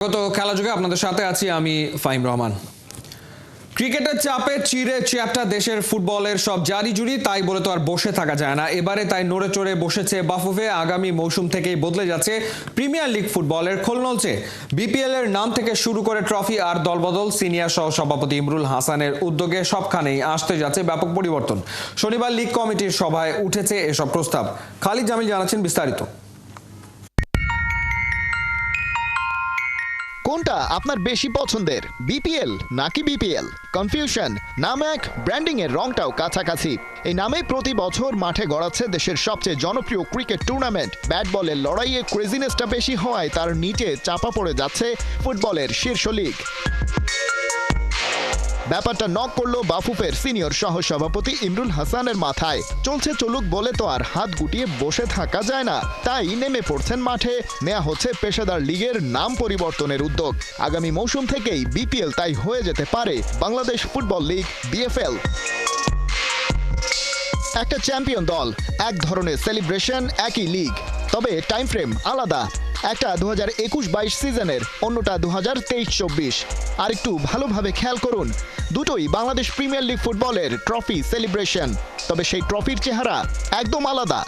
গত খেলা যুগে আপনাদের সাথে আছি আমি ফাহিম রহমান। ক্রিকেটের চাপে চিরে চ্যাপ্টা দেশের ফুটবলের সব জারি জুরি, তাই বলে তো আর বসে থাকা যায় না। এবারে তাই নড়ে চড়ে বসেছে বাফুফে। আগামী মৌসুম থেকেই বদলে যাচ্ছে প্রিমিয়ার লিগ ফুটবলের খোল নলছে। বিপিএল এর নাম থেকে শুরু করে ট্রফি আর দলবদল, সিনিয়র সহ সভাপতি ইমরুল হাসানের উদ্যোগে সবখানেই আসতে যাচ্ছে ব্যাপক পরিবর্তন। শনিবার লিগ কমিটির সভায় উঠেছে এসব প্রস্তাব। খালিদ জামিল জানাচ্ছেন বিস্তারিত। কোনটা আপনার বেশি পছন্দের, বিপিএল নাকি বিপিএল? কনফিউশন? নাম এক, ব্র্যান্ডিং এর রংটাও কাছাকাছি। এই নামে প্রতি বছর মাঠে গড়াচ্ছে দেশের সবচেয়ে জনপ্রিয় ক্রিকেট টুর্নামেন্ট। ব্যাট বলের লড়াইয়ে ক্রেজিনেসটা বেশি হওয়ায় তার নিচে চাপা পড়ে যাচ্ছে ফুটবলের শীর্ষ লিগ। ব্যাপারটা নক করলো বাফুফের সিনিয়র সহ সভাপতি ইমরুল হাসানের মাথায়। চলছে চলুক বলে তো আর হাত গুটিয়ে বসে থাকা যায় না, তাই নেমে পড়ছেন মাঠে। নেওয়া হচ্ছে পেশাদার লিগের নাম পরিবর্তনের উদ্যোগ। আগামী মৌসুম থেকেই বিপিএল তাই হয়ে যেতে পারে বাংলাদেশ ফুটবল লিগ, বিএফএল। একটা চ্যাম্পিয়ন দল, এক ধরনের সেলিব্রেশন, একই লিগ, তবে টাইম ফ্রেম আলাদা। একটা 2021-22 সিজনের, অন্যটা 2023-24। আর একটু ভালোভাবে খেয়াল করুন, দুটোই বাংলাদেশ প্রিমিয়ার লিগ ফুটবলের ট্রফি সেলিব্রেশন, তবে সেই ট্রফির চেহারা একদম আলাদা।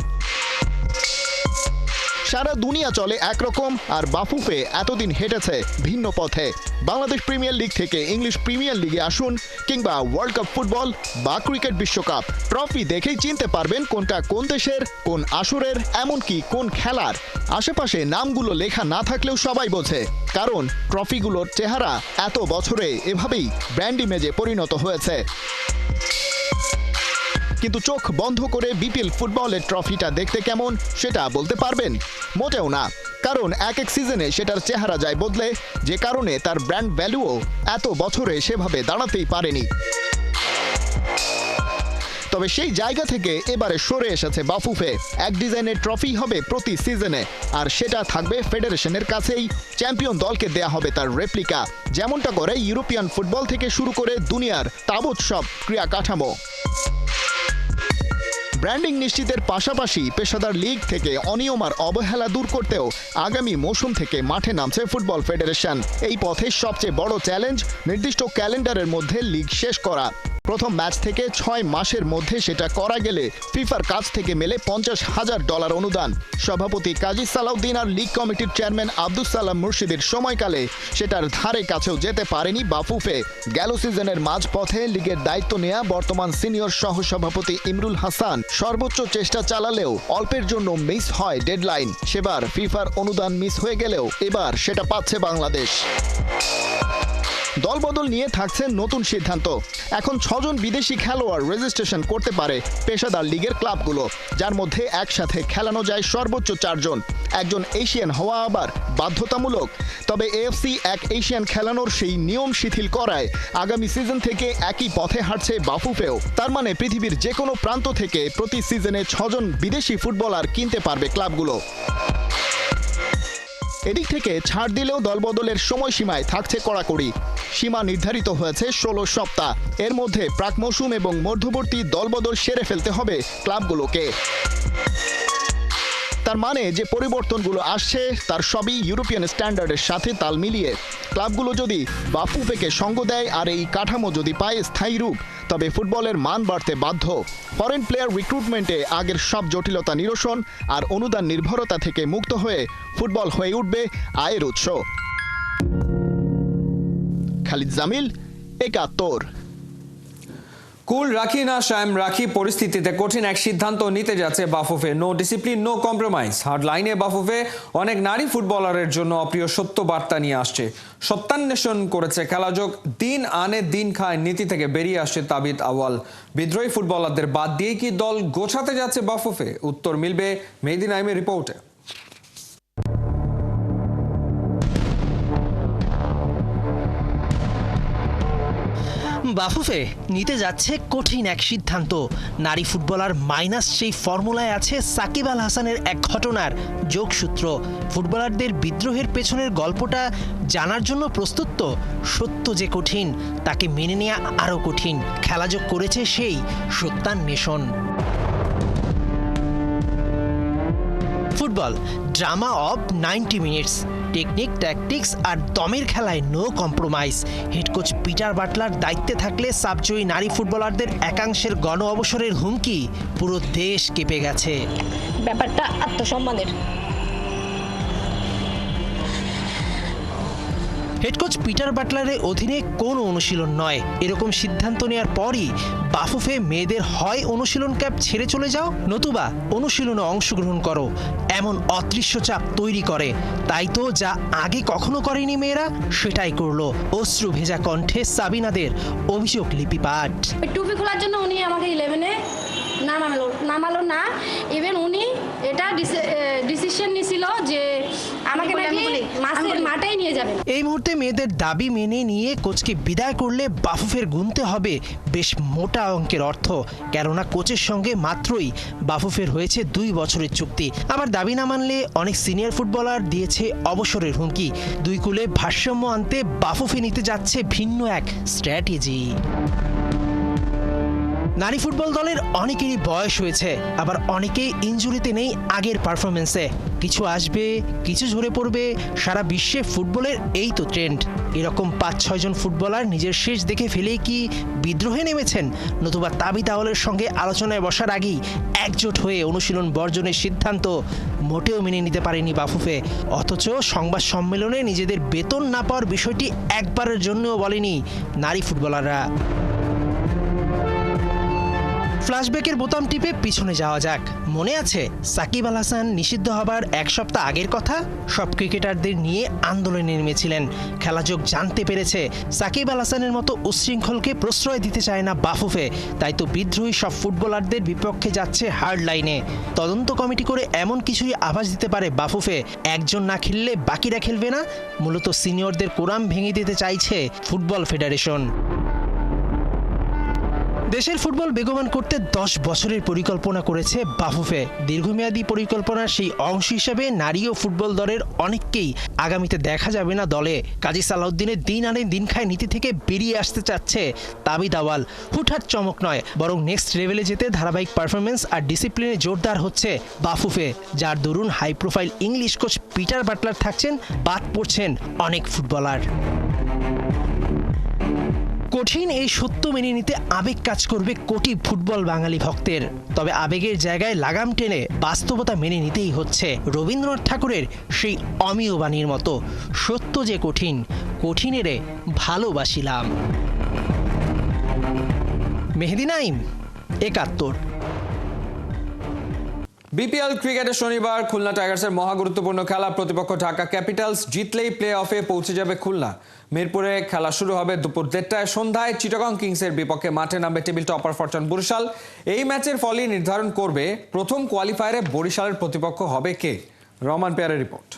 সারা দুনিয়া চলে একরকম, আর বাফুফে এতদিন হেঁটেছে ভিন্ন পথে। বাংলাদেশ প্রিমিয়ার লিগ থেকে ইংলিশ প্রিমিয়ার লিগে আসুন, কিংবা ওয়ার্ল্ড কাপ ফুটবল বা ক্রিকেট বিশ্বকাপ, ট্রফি দেখেই চিনতে পারবেন কোনটা কোন দেশের, কোন আসরের, এমনকি কোন খেলার। আশেপাশে নামগুলো লেখা না থাকলেও সবাই বোঝে, কারণ ট্রফিগুলোর চেহারা এত বছরে এভাবেই ব্র্যান্ড ইমেজে পরিণত হয়েছে। কিন্তু চোখ বন্ধ করে বিপিএল ফুটবলের ট্রফিটা দেখতে কেমন সেটা বলতে পারবেন? মোটেও না, কারণ এক এক সিজনে সেটার চেহারা যায় বদলে, যে কারণে তার ব্র্যান্ড ভ্যালুও এত বছরে সেভাবে দাঁড়াতেই পারেনি। তবে সেই জায়গা থেকে এবারে সরে এসেছে বাফুফে। এক ডিজাইনের ট্রফি হবে প্রতি সিজনে, আর সেটা থাকবে ফেডারেশনের কাছেই। চ্যাম্পিয়ন দলকে দেয়া হবে তার রেপ্লিকা, যেমনটা করে ইউরোপিয়ান ফুটবল থেকে শুরু করে দুনিয়ার তাবৎ সব ক্রীড়া কাঠামো। ব্র্যান্ডিং নিশ্চিতের পাশাপাশি পেশাদার লিগ থেকে অনিয়ম আর অবহেলা দূর করতেও আগামী মৌসুম থেকে মাঠে নামছে ফুটবল ফেডারেশন। এই পথে সবচেয়ে বড় চ্যালেঞ্জ নির্দিষ্ট ক্যালেন্ডারের মধ্যে লিগ শেষ করা। প্রথম ম্যাচ থেকে 6 মাসের মধ্যে সেটা করা গেলে ফিফার কাছ থেকে মেলে $50,000 অনুদান। সভাপতি কাজী সালাউদ্দিন আর লিগ কমিটির চেয়ারম্যান আব্দুস সালাম মুর্শিদের সময়কালে সেটার ধারে কাছেও যেতে পারেনি বাফুফে। গেল সিজনের মাঝপথে লিগের দায়িত্ব নেয়া বর্তমান সিনিয়র সহ সভাপতি ইমরুল হাসান সর্বোচ্চ চেষ্টা চালালেও অল্পের জন্য মিস হয় ডেডলাইন। সেবার ফিফার অনুদান মিস হয়ে গেলেও এবার সেটা পাচ্ছে বাংলাদেশ। দলবদল নিয়ে থাকছে নতুন সিদ্ধান্ত। এখন 6 জন বিদেশি খেলোয়াড় রেজিস্ট্রেশন করতে পারে পেশাদার লিগের ক্লাবগুলো, যার মধ্যে একসাথে খেলানো যায় সর্বোচ্চ 4 জন। একজন এশিয়ান হওয়া আবার বাধ্যতামূলক। তবে এএফসি এক এশিয়ান খেলানোর সেই নিয়ম শিথিল করায় আগামী সিজন থেকে একই পথে হাঁটছে বাফুফেও। তার মানে পৃথিবীর যে কোনো প্রান্ত থেকে প্রতি সিজনে 6 জন বিদেশি ফুটবলার কিনতে পারবে ক্লাবগুলো। এদিক থেকে ছাড় দিলেও দলবদলের সময়সীমায় থাকছে কড়াকড়ি। সীমা নির্ধারিত হয়েছে 16 সপ্তাহ। এর মধ্যে প্রাক মৌসুম এবং মধ্যবর্তী দলবদল সেরে ফেলতে হবে ক্লাবগুলোকে। তার মানে যে পরিবর্তনগুলো আসছে তার সবই ইউরোপিয়ান স্ট্যান্ডার্ডের সাথে তাল মিলিয়ে। ক্লাবগুলো যদি বাফুফেকে সঙ্গ দেয় আর এই কাঠামো যদি পায় স্থায়ী রূপ, তবে ফুটবলের মান বাড়তে বাধ্য। ফরেন প্লেয়ার রিক্রুটমেন্টে আগের সব জটিলতা নিরসন আর অনুদান নির্ভরতা থেকে মুক্ত হয়ে ফুটবল হয়ে উঠবে আয়ের উৎস। খালিদ জামিল, 71। কুল রাখি না শায়াম রাখি পরিস্থিতিতে কঠিন এক সিদ্ধান্ত নিতে যাচ্ছে BAFUFE. No discipline, no compromise. Hard লাইনে বাফুফে অনেক নারী ফুটবলারের জন্য অপ্রিয় সত্য বার্তা নিয়ে আসছে। সত্যান্বেষণ করেছে খেলাযোগ। দিন আনে দিন খায় নীতি থেকে বেরিয়ে আসছে তাবিদ আওয়াল। বিদ্রোহী ফুটবলারদের বাদ দিয়ে কি দল গোছাতে যাচ্ছে বাফুফে? উত্তর মিলবে মেহেদী নাইমের রিপোর্টে। বাফুফে নিতে যাচ্ছে কঠিন এক সিদ্ধান্ত। নারী ফুটবলার মাইনাস সেই ফর্মুলায় আছে সাকিব আল হাসানের এক ঘটনার যোগসূত্র। ফুটবলারদের বিদ্রোহের পেছনের গল্পটা জানার জন্য প্রস্তুত তো? সত্য যে কঠিন, তাকে মেনে নেওয়া আরও কঠিন। খেলাযোগ করেছে সেই সত্যান্বেষণ। Football drama of 90 minutes, technique, tactics আর দমের খেলায় no compromise. Head coach Peter Butler দায়িত্বে থাকলে সাবজয়ী নারী ফুটবলারদের একাংশের গণ অবসরের হুমকি পুরো দেশ কেঁপে গেছে। ব্যাপারটা আত্মসম্মানের। হেড কোচ পিটার বাটলারের অধীনে কোনো অনুশীলন নয়, এরকম সিদ্ধান্ত নেওয়ার পরই বাফুফে মেয়েদের হয় অনুশীলন ক্যাম্প ছেড়ে চলে যাও, নতুবা অনুশীলনে অংশগ্রহণ করো, এমন অদৃশ্য চাপ তৈরি করে। তাই তো যা আগে কখনো করেনি মেয়েরা, সেটাই করলো। অশ্রু ভেজা কণ্ঠে সাবিনাদের অভিযোগ লিপিপাঠ। টুপি খোলার জন্য উনি আমাকে 11-এ নামালো না। ইভেন উনি এটা ডিসিশন নিয়েছিল যে আমাকে নাকি মাঠেই নিয়ে যাবেন। এই মুহূর্তে মেয়েদের দাবি মেনে নিয়ে কোচকে বিদায় করলে বাফুফের গুনতে হবে বেশ মোটা অঙ্কের অর্থ, কেননা কোচের সঙ্গে মাত্রই বাফুফের হয়েছে 2 বছরের চুক্তি। আবার দাবি না মানলে অনেক সিনিয়র ফুটবলার দিয়েছে অবসরের হুমকি। দুই কুলে ভারসাম্য আনতে বাফুফে নিতে যাচ্ছে ভিন্ন এক স্ট্র্যাটেজি। নারী ফুটবল দলের অনেকেরই বয়স হয়েছে, আবার অনেকেই ইনজুরিতে নেই আগের পারফরমেন্সে। কিছু আসবে, কিছু ঝরে পড়বে, সারা বিশ্বে ফুটবলের এই তো ট্রেন্ড। এরকম 5-6 জন ফুটবলার নিজের শেষ দেখে ফেলেই কি বিদ্রোহে নেমেছেন, নতুবা তাবি তাওয়ালের সঙ্গে আলোচনায় বসার আগেই একজোট হয়ে অনুশীলন বর্জনের সিদ্ধান্ত মোটেও মেনে নিতে পারেনি বাফুফে। অথচ সংবাদ সম্মেলনে নিজেদের বেতন না পাওয়ার বিষয়টি একবারের জন্যও বলেনি নারী ফুটবলাররা। ফ্ল্যাশব্যাকের বোতাম টিপে পিছনে যাওয়া যাক। মনে আছে সাকিব আল হাসান নিষিদ্ধ হবার 1 সপ্তাহ আগের কথা? সব ক্রিকেটারদের নিয়ে আন্দোলনে নেমেছিলেন। খেলাযোগ জানতে পেরেছে সাকিব আল হাসানের মতো উচ্ছৃঙ্খলকে প্রশ্রয় দিতে চায় না বাফুফে, তাই তো বিদ্রোহী সব ফুটবলারদের বিপক্ষে যাচ্ছে হার্ড লাইনে। তদন্ত কমিটি করে এমন কিছুই আভাস দিতে পারে বাফুফে, একজন না খেললে বাকিরা খেলবে না। মূলত সিনিয়রদের কোরাম ভেঙে দিতে চাইছে ফুটবল ফেডারেশন। দেশের ফুটবল বেগবান করতে 10 বছরের পরিকল্পনা করেছে বাফুফে। দীর্ঘমেয়াদী পরিকল্পনার সেই অংশ হিসেবে নারী ও ফুটবল দলের অনেককেই আগামীতে দেখা যাবে না দলে। কাজী সালাউদ্দিনের দিন আনে দিন খায় নীতি থেকে বেরিয়ে আসতে চাচ্ছে তাবি তাওয়াল। হুটহাট চমক নয়, বরং নেক্সট লেভেলে যেতে ধারাবাহিক পারফরমেন্স আর ডিসিপ্লিনে জোরদার হচ্ছে বাফুফে, যার দরুন high profile English coach Peter Butler থাকছেন, বাদ পড়ছেন অনেক ফুটবলার। কঠিন এই সত্য মেনে নিতে আবেগ কাজ করবে কোটি ফুটবল বাঙালি ভক্তের। তবে আবেগের জায়গায় লাগাম টেনে বাস্তবতা মেনে নিতেই হচ্ছে রবীন্দ্রনাথ ঠাকুরের সেই অমিয় বাণীর মতো, সত্য যে কঠিন, কঠিনেরে ভালোবাসিলাম। মেহেদি নাইম, 71। বিপিএল ক্রিকেটে শনিবার খুলনা টাইগার্সের মহা গুরুত্বপূর্ণ খেলা। প্রতিপক্ষ ঢাকা ক্যাপিটালস, জিতলেই প্লে অফে পৌঁছে যাবে খুলনা। মিরপুরে খেলা শুরু হবে দুপুর 1:30টায়। সন্ধ্যায় চিটাগং কিংসের বিপক্ষে মাঠে নামবে টেবিল টপার ফরচুন বরিশাল। এই ম্যাচের ফলই নির্ধারণ করবে প্রথম কোয়ালিফায়ারে বরিশালের প্রতিপক্ষ হবে কে। রহমান পেয়ারের রিপোর্ট।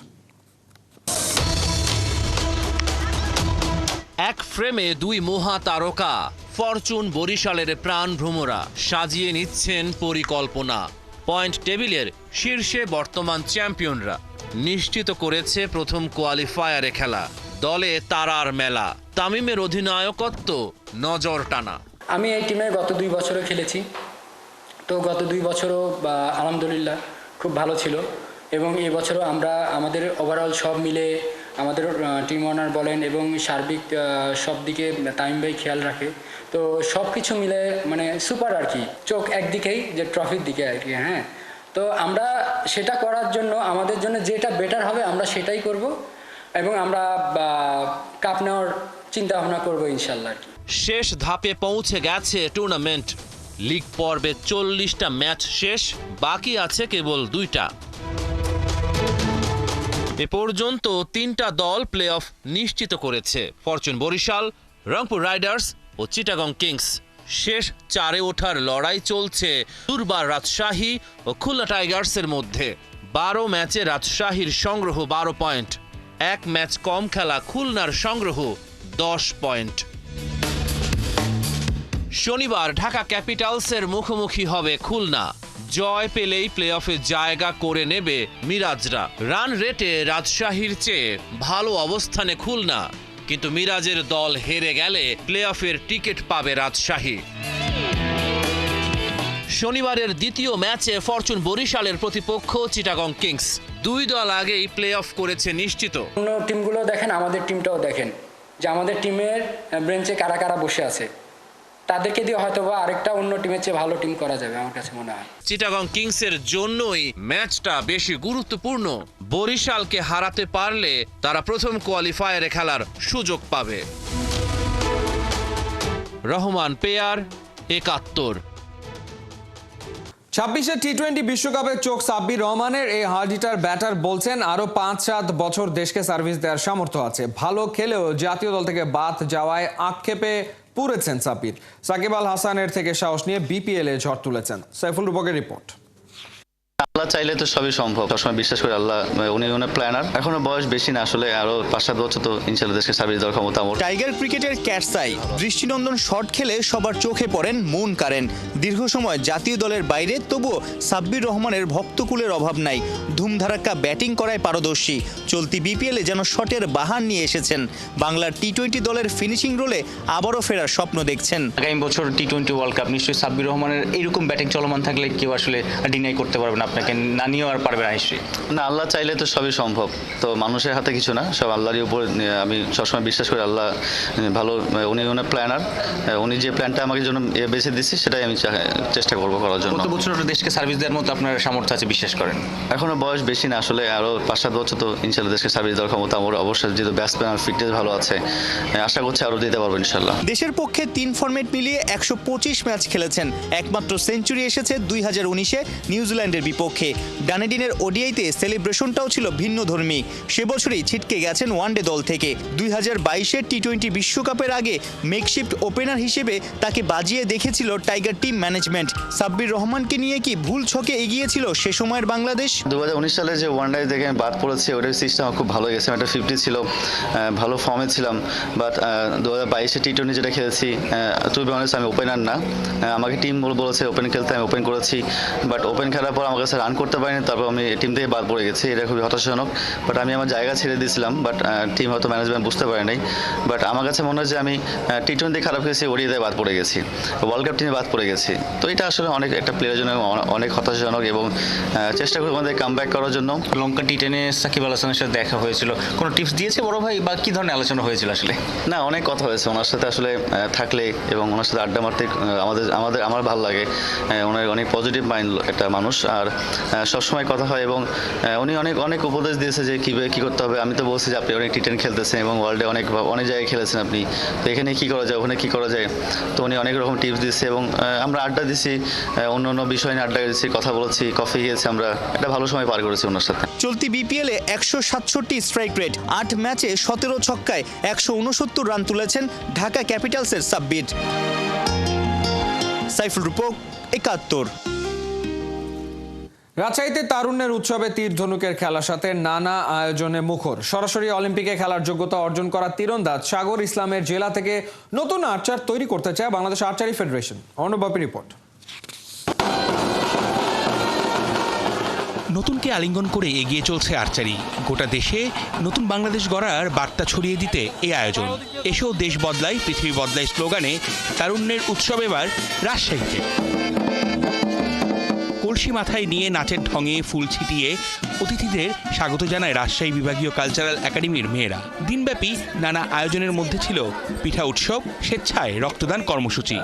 এক ফ্রেমে 2 মহা তারকা, ফরচুন বরিশালের প্রাণ ভ্রমরা সাজিয়ে নিচ্ছেন পরিকল্পনা। পয়েন্ট টেবিলের শীর্ষে বর্তমান চ্যাম্পিয়নরা নিশ্চিত করেছে প্রথম কোয়ালিফায়ারে খেলা। দলে তারার মেলা, তামিমের অধিনায়কত্ব নজর টানা। আমি এই টিমে গত 2 বছরও খেলেছি, তো গত 2 বছরও আলহামদুলিল্লাহ খুব ভালো ছিল। এবং এই বছরও আমরা আমাদের ওভারঅল সব মিলে আমাদের টিম ওনার বলেন এবং সার্বিক সব দিকে তামিম ভাই খেয়াল রাখে, তো সব কিছু মিলে মানে সুপার আর কি। চোখ একদিকেই, যে ট্রফির দিকে আর কি। হ্যাঁ, তো আমরা সেটা করার জন্য আমাদের জন্য যেটা বেটার হবে আমরা সেটাই করব এবং আমরা কাপ নেওয়ার চিন্তা ভাবনা করবো ইনশাল্লাহ আর কি। শেষ ধাপে পৌঁছে গেছে টুর্নামেন্ট। লিগ পর্বে 40টা ম্যাচ শেষ, বাকি আছে কেবল 2টা। এ পর্যন্ত 3টা দল প্লে অফ নিশ্চিত করেছে, ফরচুন বরিশাল, রংপুর রাইডার্স ও চিটাগং কিংস। শেষ 4-এ ওঠার লড়াই চলছে দুর্বার রাজশাহী ও খুলনা টাইগার্সের মধ্যে। 12 ম্যাচে রাজশাহীর সংগ্রহ 12 পয়েন্ট, 1 ম্যাচ কম খেলা খুলনার সংগ্রহ 10 পয়েন্ট। শনিবার ঢাকা ক্যাপিটালসের মুখোমুখি হবে খুলনা। জয় পেলেই প্লে অফে জায়গা করে নেবে মিরাজরা। রান রেটে রাজশাহীর চেয়ে ভালো অবস্থানে খুলনা, কিন্তু মিরাজের দল হেরে গেলে প্লে অফের টিকিট পাবে রাজশাহী। শনিবারের দ্বিতীয় ম্যাচে ফরচুন বরিশালের প্রতিপক্ষ চিটাগং কিংস। দুই দল আগেই প্লে অফ করেছে নিশ্চিত। অন্য টিমগুলো দেখেন, আমাদের টিমটাও দেখেন যে আমাদের টিমের বেঞ্চে কারা কারা বসে আছে, তাদেরকে দিয়ে হয়তো বা আরেকটা অন্য টিমের চেয়ে ভালো টিম করা যাবে আমার কাছে মনে হয়। চিটাগং কিংসের জন্যই ম্যাচটা বেশি গুরুত্বপূর্ণ। বরিশালকে হারাতে পারলে তারা প্রথম কোয়ালিফায়ারে খেলার সুযোগ পাবে। রহমান পেয়ার, ৭১। 26 টি-20 বিশ্বকাপে চোখ সাব্বির রহমানের। এই হার্ডিটার ব্যাটার বলছেন আরো 5-7 বছর দেশকে সার্ভিস দেওয়ার সামর্থ্য আছে। ভালো খেলেও জাতীয় দল থেকে বাদ যাওয়ায় আক্ষেপে পুড়েছেন সাব্বির। সাকিব আল হাসানের থেকে সাহস নিয়ে বিপিএল এ ঝড় তুলেছেন। সাইফুল রূপকের রিপোর্ট। আল্লাহ চাইলে তো সবই সম্ভব, সবসময় বিশ্বাস করি আল্লাহ, উনি প্ল্যানার। এখনো বয়স বেশি না, আসলে আরো 5-7 বছর তো ইনশাআল্লাহ দেশকে সার্ভিস দেওয়ার ক্ষমতা আমার। টাইগার ক্রিকেটের ক্যাটসাই দৃষ্টিনন্দন শট খেলে সবার চোখে পড়েন মুন কারেন। দীর্ঘ সময় জাতীয় দলের বাইরে, তবুও সাব্বির রহমানের ভক্তকুলের অভাব নাই। ধুমধারাক্কা ব্যাটিং করায় পারদর্শী। চলতি বিপিএলে যেন শটের বাহার নিয়ে এসেছেন। বাংলার টি-20 দলের ফিনিশিং রোলে আবারও ফেরার স্বপ্ন দেখছেন। আগামী বছর টি-20 ওয়ার্ল্ড কাপ নিশ্চয়ই সাব্বির রহমানের এইরকম ব্যাটিং চলমান থাকলে কেউ আসলে ডিনাই করতে পারবে না, আপনাকে না নিয়েও আর পারবে না নিশ্চয়ই। না, আল্লাহ চাইলে তো সবই সম্ভব, তো মানুষের হাতে কিছু না, সব আল্লাহরই উপর। আমি সবসময় বিশ্বাস করি আল্লাহ ভালো, উনি প্ল্যানার। উনি যে প্ল্যানটা আমাকে জন্য বেছে দিচ্ছে সেটাই আমি চেষ্টা করবো করার জন্য। কত বছর দেশকে সার্ভিস দেওয়ার মতো আপনার সামর্থ্য আছে বিশ্বাস করেন? এখনো বয়স বেশি না, আসলে আরো 5-7 বছর তো ইনশাআল্লাহ দেশকে সার্ভিস দেওয়ার ক্ষমতা আমার অবশ্যই, যেহেতু ব্যাটসম্যান আর ফিটনেস ভালো আছে, আশা করছি আরো দিতে পারবো ইনশাআল্লাহ। দেশের পক্ষে 3 ফরম্যাট মিলিয়ে 125 ম্যাচ খেলেছেন। একমাত্র সেঞ্চুরি এসেছে 2019-এ নিউজিল্যান্ডের বিপক্ষে। ডানেডিনের ওডিআইতে সেলিব্রেশনটাও ছিল ভিন্নধর্মী। সে বছরই ছিটকে গেছেন ওয়ানডে দল থেকে। 2022-এর টি-20 বিশ্বকাপের আগে মেকশিফট ওপেনার হিসেবে তাকে বাজিয়ে দেখেছিল টাইগার টিম ম্যানেজমেন্ট। সাব্বির রহমানকে নিয়ে কি ভুল ছকে এগিয়েছিল সে সময়ের বাংলাদেশ? 2019 সালে যে ওয়ানডে থেকে আমি বাদ পড়েছি, ওটার সিস্টেম খুব ভালো গেছে। একটা 50 ছিল, ভালো ফর্মে ছিলাম। বাট 2022-এ টি-20 যেটা খেলেছি, টু বি অনেস্ট আমি ওপেনার না, আমাকে টিম বলেছে ওপেন খেলতে, আমি ওপেন করেছি। বাট ওপেন খেলার পর আমার কাছে রান করতে পারিনি, তারপর আমি টিম থেকে বাদ পড়ে গেছি। এটা খুবই হতাশাজনক। বাট আমি আমার জায়গা ছেড়ে দিয়েছিলাম, বাট টিম হয়তো ম্যানেজমেন্ট বুঝতে পারে নাই। বাট আমার কাছে মনে হয় যে আমি টি-20 খারাপ খেয়েছি, ওডিআইতে বাদ পড়ে গেছি, ওয়ার্ল্ড কাপ টিমে বাদ পড়ে গেছি। তো এটা আসলে অনেক একটা প্লেয়ারের জন্য অনেক হতাশাজনক, এবং চেষ্টা করি আমাদের কাম ব্যাক করার জন্য। লঙ্কা টি-10-এ সাকিব আল হাসানের সাথে দেখা হয়েছিল, কোনো টিপস দিয়েছে বড় ভাই, বা কি ধরনের আলোচনা হয়েছিল আসলে? না, অনেক কথা হয়েছে ওনার সাথে আসলে থাকলে, এবং ওনার সাথে আড্ডা মারতে আমার ভালো লাগে। ওনার অনেক পজিটিভ মাইন্ড একটা মানুষ, আর সবসময় কথা হয়, এবং উনি অনেক উপদেশ দিয়েছে যে কীভাবে কী করতে হবে। আমি তো বলছি যে আপনি অনেক টি-10 খেলতেছেন এবং ওয়ার্ল্ডে অনেক জায়গায় খেলেছেন আপনি, তো এখানে কী করা যায়, ওখানে কী করা যায়। তো উনি অনেক রকম টিপস দিচ্ছে, এবং আমরা আড্ডা দিছি, অন্য বিষয় নিয়ে আড্ডা দিচ্ছি, কথা বলেছি, কফি খেয়েছি, আমরা একটা ভালো সময় পার করেছি ওনার সাথে। চলতি বিপিএলে 167 স্ট্রাইক রেট, 8 ম্যাচে 17 ছক্কায় 169 রান তুলেছেন ঢাকা ক্যাপিটালসের সাব্বির। সাইফুল রূপক, ৭১। রাজশাহীতে তারুণ্যের উৎসবে তীর ধনুকের খেলার সাথে নানা আয়োজনে মুখর। সরাসরি অলিম্পিকে খেলার যোগ্যতা অর্জন করা তীরন্দাজ সাগর ইসলামের জেলা থেকে নতুন আর্চার তৈরি করতে চায় বাংলাদেশ আর্চারি ফেডারেশন। অর্ণবাপী রিপোর্ট। নতুনকে আলিঙ্গন করে এগিয়ে চলছে আর্চারি। গোটা দেশে নতুন বাংলাদেশ গড়ার বার্তা ছড়িয়ে দিতে এই আয়োজন। এসেও দেশ বদলায় পৃথিবী বদলায় স্লোগানে তারুণ্যের উৎসব এবার রাজশাহীতে। কলসি মাথায় নিয়ে নাচের ঢঙে ফুল ছিটিয়ে অতিথিদের স্বাগত জানায় রাজশাহী বিভাগীয় কালচারাল একাডেমির মেয়েরা। দিনব্যাপী নানা আয়োজনের মধ্যে ছিল পিঠা উৎসব, স্বেচ্ছায় রক্তদান কর্মসূচি।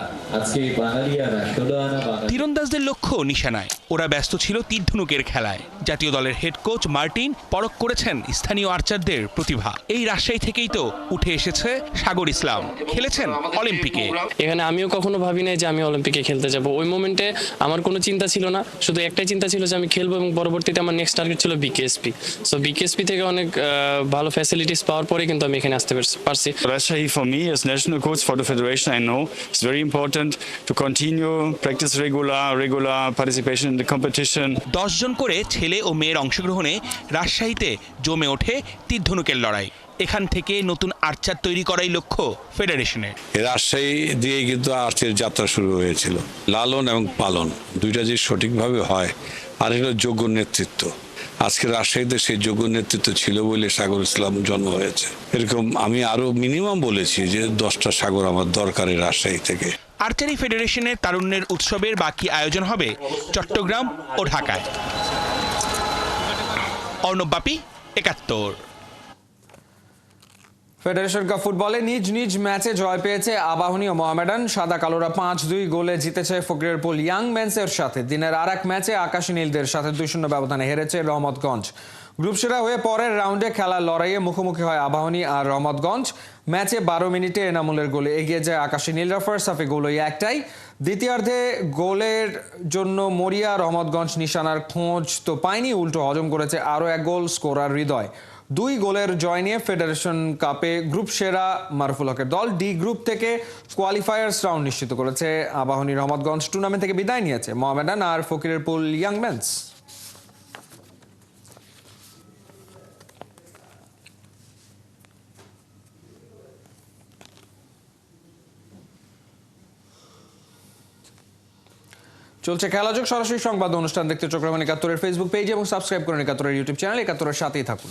তীরন্দাজদের লক্ষ্য নিশানায়, ওরা ব্যস্ত ছিল তীর ধনুকের খেলায়। জাতীয় দলের হেড কোচ মার্টিন পরখ করেছেন স্থানীয় আর্চারদের প্রতিভা। এই রাজশাহী থেকেই তো উঠে এসেছে সাগর ইসলাম, খেলেছেন অলিম্পিকে। এখানে আমিও কখনো ভাবি নাই যে আমি অলিম্পিকে খেলতে যাব। ওই মোমেন্টে আমার কোনো চিন্তা ছিল না, শুধু একটাই চিন্তা ছিল যে আমি খেলবো, এবং পরবর্তীতে আমার নেক্সট টার্গেট ছিল বিকেএসপি। সো বিকেএসপি থেকে অনেক ভালো ফ্যাসিলিটিস পাওয়ার পরে কিন্তু আমি এখানে আসতে পারছি। Rajshahi for me as national coach for the federation, I know it's very important to continue practice regular participation in the competition. 10 জন করে ছেলে ও মেয়ের অংশগ্রহণে রাজশাহীতে জমে ওঠে তীর ধনুকের লড়াই। এখান থেকে নতুন আর্চার তৈরি করাই লক্ষ্য ফেডারেশনের। রাজশাহী দিয়েই কিন্তু আর্চের যাত্রা শুরু হয়েছিল। লালন এবং পালন দুইটা যে সঠিকভাবে হয়, আর হলো যোগ্য নেতৃত্ব। আজকে রাজশাহীতে সেই যোগ্য নেতৃত্ব ছিল বলে সাগর ইসলাম জন্ম হয়েছে। এরকম আমি আরো মিনিমাম বলেছি যে 10টা সাগর আমার দরকার রাজশাহী থেকে। আর্চারি ফেডারেশনের তারুণ্যের উৎসবের বাকি আয়োজন হবে চট্টগ্রাম ও ঢাকায়। অর্ণব বাপি, ৭১। ফেডারেশন কাপ ফুটবলে নিজ নিজ ম্যাচে জয় পেয়েছে আবাহনী ও মোহামেডান। সাদা কালোরা ৫-২ গোলে জিতেছে ফকিরেরপুল ইয়াং মেন্সের সাথে। দিনের আর এক ম্যাচে আকাশী নীলদের সাথে ২-০ ব্যবধানে হেরেছে রহমতগঞ্জ। গ্রুপ সেরা হয়ে পরের রাউন্ডে খেলার লড়াইয়ে মুখোমুখি হয় আবাহনী আর রহমতগঞ্জ। ম্যাচে ১২ মিনিটে এনামুলের গোলে এগিয়ে যায় আকাশী নীলরা। ফার্স্ট হাফে গোল একটাই। দ্বিতীয়ার্ধে গোলের জন্য মরিয়া রহমতগঞ্জ নিশানার খোঁজ তো পায়নি, উল্টো হজম করেছে আরও এক গোল স্কোরার হৃদয়। ২ গোলের জয় নিয়ে ফেডারেশন কাপে গ্রুপ সেরা মারুফুল হকের দল। ডি গ্রুপ থেকে কোয়ালিফায়ার্স রাউন্ড নিশ্চিত করেছে আবাহনী। রহমতগঞ্জ টুর্নামেন্ট থেকে বিদায় নিয়েছে মোহামেডান আর ফকিরেরপুল ইয়াং মেন্স। চলছে খেলাযোগ সরাসরি সংবাদ অনুষ্ঠান দেখতে চোখ রাখুন ৭১-এর ফেসবুক পেজ এবং সাবস্ক্রাইব করুন ৭১-এর ইউটিউব চ্যানেল। ৭১-এর সাথেই থাকুন।